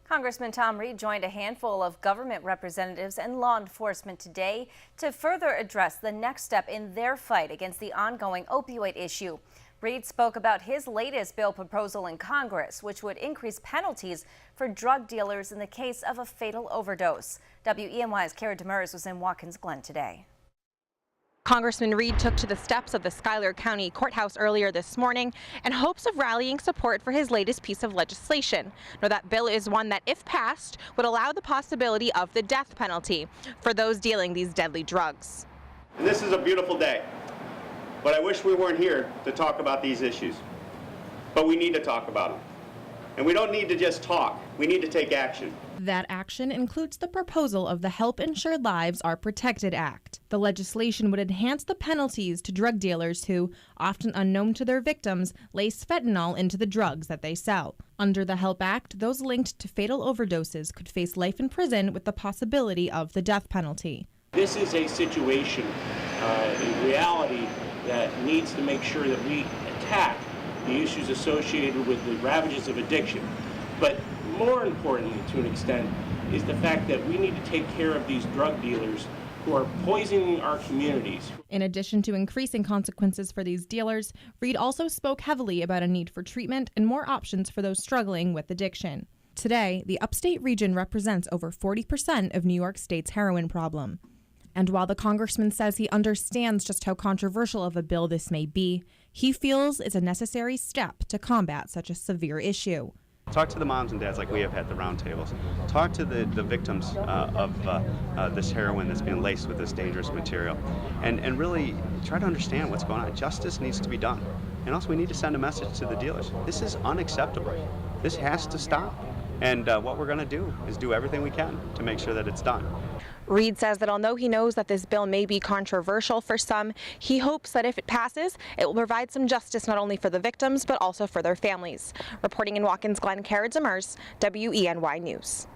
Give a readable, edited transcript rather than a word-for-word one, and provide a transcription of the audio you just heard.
Congressman Tom Reed joined a handful of government representatives and law enforcement today to further address the next step in their fight against the ongoing opioid issue. Reed spoke about his latest bill proposal in Congress, which would increase penalties for drug dealers in the case of a fatal overdose. WENY's Kara Demers was in Watkins Glen today. Congressman Reed took to the steps of the Schuyler County Courthouse earlier this morning in hopes of rallying support for his latest piece of legislation. Now, that bill is one that, if passed, would allow the possibility of the death penalty for those dealing these deadly drugs. And this is a beautiful day, but I wish we weren't here to talk about these issues. But we need to talk about them. And we don't need to just talk, we need to take action. That action includes the proposal of the Help Insured Lives Are Protected Act. The legislation would enhance the penalties to drug dealers who, often unknown to their victims, lace fentanyl into the drugs that they sell. Under the HELP Act, those linked to fatal overdoses could face life in prison with the possibility of the death penalty. This is a situation, in reality, that needs to make sure that we attack the issues associated with the ravages of addiction. But more importantly, to an extent, is the fact that we need to take care of these drug dealers who are poisoning our communities. In addition to increasing consequences for these dealers, Reed also spoke heavily about a need for treatment and more options for those struggling with addiction. Today, the upstate region represents over 40% of New York State's heroin problem. And while the congressman says he understands just how controversial of a bill this may be, he feels it's a necessary step to combat such a severe issue. Talk to the moms and dads like we have had the roundtables. Talk to the victims of this heroin that's being laced with this dangerous material. And really try to understand what's going on. Justice needs to be done. And also we need to send a message to the dealers. This is unacceptable. This has to stop. And what we're going to do is do everything we can to make sure that it's done. Reed says that although he knows that this bill may be controversial for some, he hopes that if it passes, it will provide some justice not only for the victims, but also for their families. Reporting in Watkins Glen, Kara Demers, WENY News.